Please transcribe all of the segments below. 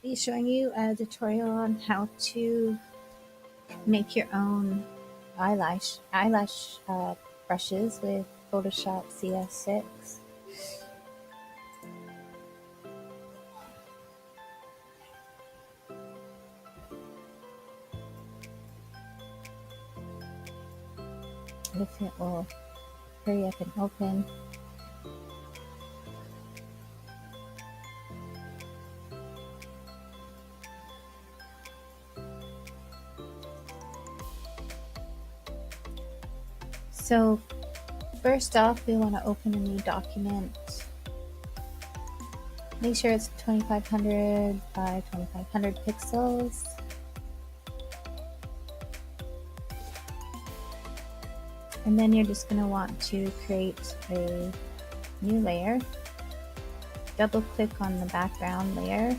be showing you a tutorial on how to make your own eyelash brushes with Photoshop CS6. If it will hurry up and open. So first off, we want to open a new document. Make sure it's 2500 by 2500 pixels. And then you're just going to want to create a new layer. Double click on the background layer.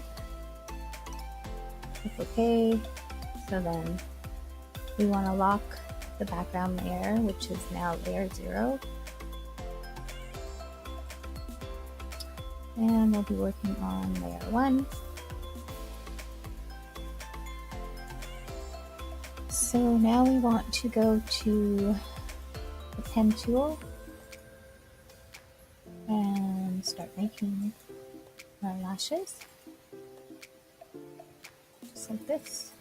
Click OK. So then we want to lock the background layer, which is now layer 0. And we'll be working on layer 1. So now we want to go to the pen tool and start making our lashes, just like this.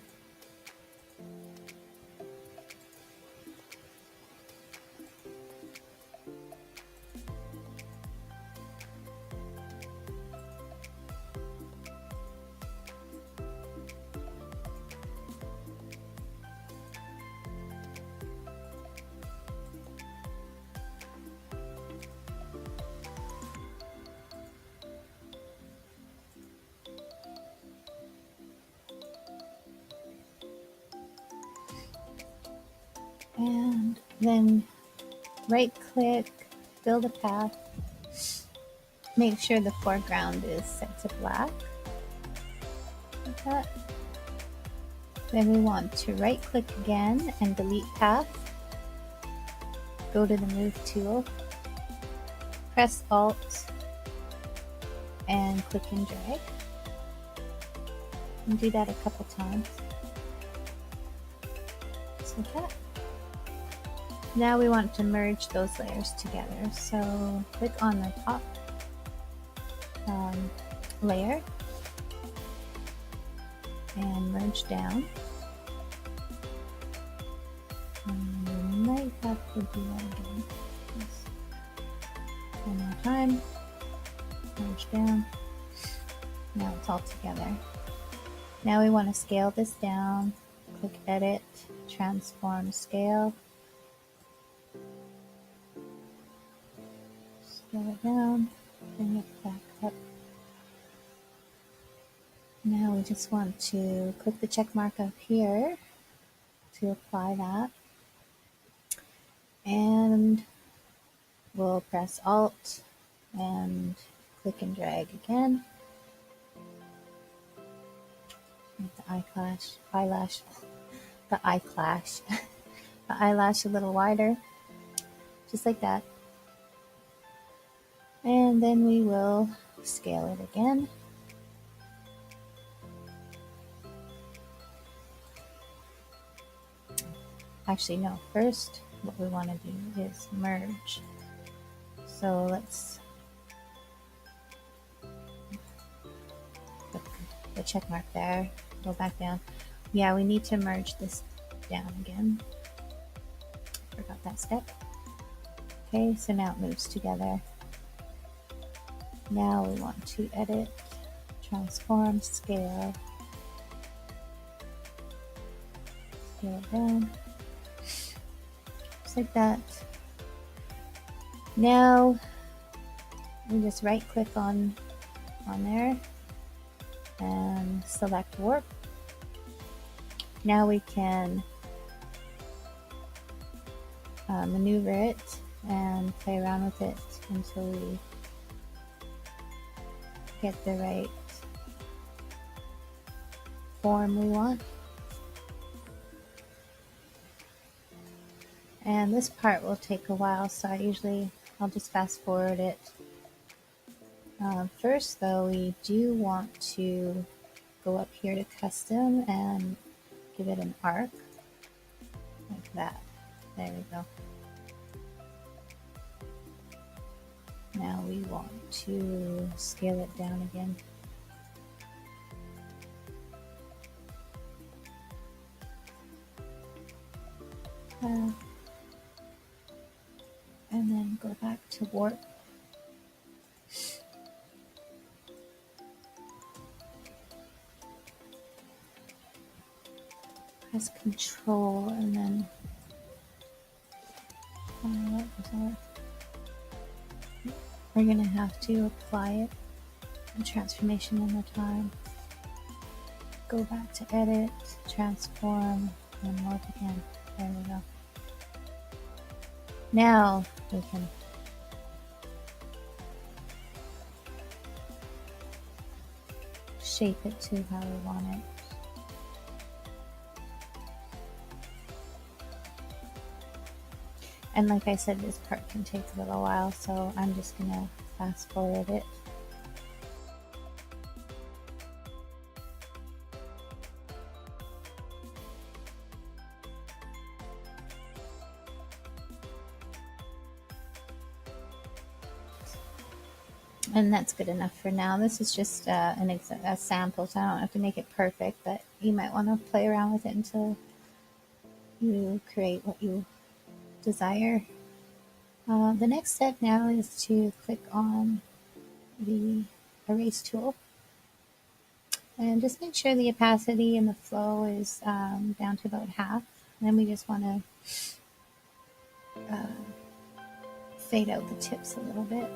And then right click, build a path, make sure the foreground is set to black, like that. Then we want to right click again and delete path, go to the move tool, press Alt and click and drag, and do that a couple times, just like that. Now we want to merge those layers together. So click on the top layer and merge down. And you might have to do that again. Just one more time. Merge down. Now it's all together. Now we want to scale this down. Click Edit, Transform Scale. Scale it down, bring it back up. Now we just want to click the check mark up here to apply that. And we'll press Alt and click and drag again. Make the eyelash a little wider, just like that. And then we will scale it again. Actually, no, first what we want to do is merge. So let's put the check mark there, go back down. Yeah, we need to merge this down again. Forgot that step. Okay, so now it moves together. Now we want to edit, transform, scale. Scale it down. Just like that. Now we just right click on there and select warp. Now we can maneuver it and play around with it until we get the right form we want. And this part will take a while, so I'll just fast forward it. First though, we do want to go up here to custom and give it an arc like that. There we go. Now we want to scale it down again. And then go back to warp. Press Control and then we're going to have to apply it, a transformation one more time. Go back to Edit, Transform, and Warp again. There we go. Now we can shape it to how we want it. And like I said, this part can take a little while, so I'm just gonna fast forward it. And that's good enough for now. This is just a sample, so I don't have to make it perfect, but you might want to play around with it until you create what you desire. The next step now is to click on the erase tool and just make sure the opacity and the flow is down to about half. And then we just want to fade out the tips a little bit.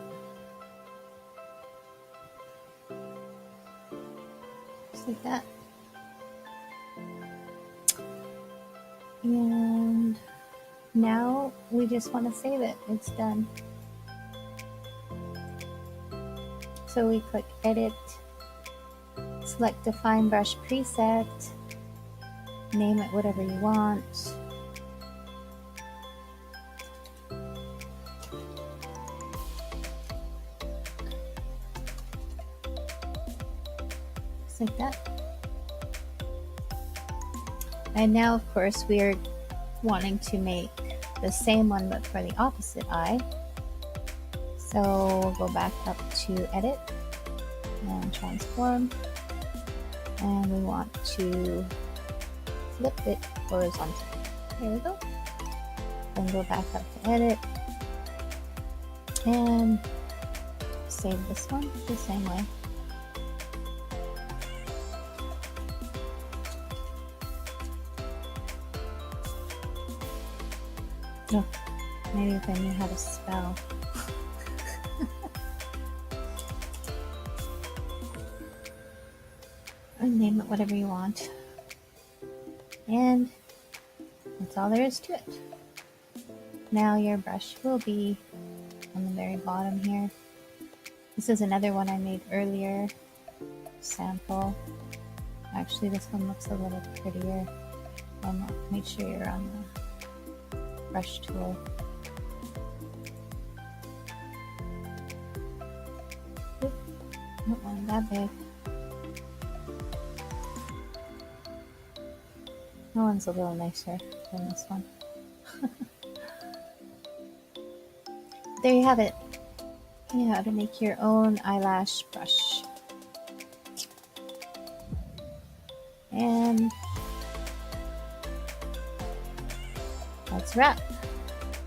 Just like that. And now we just want to save it. It's done. So we click Edit, select Define Brush Preset, name it whatever you want. Just like that. And now, of course, we're wanting to make the same one but for the opposite eye. So we'll go back up to Edit and Transform, and we want to flip it horizontally. There we go. Then go back up to Edit and save this one the same way. Oh, maybe if I knew how to spell. And name it whatever you want. And that's all there is to it. Now your brush will be on the very bottom here. This is another one I made earlier. Sample. Actually, this one looks a little prettier. Make sure you're on the brush tool. Oop, not one that big. That one's a little nicer than this one. There you have it. You know how to make your own eyelash brush. And that's a wrap.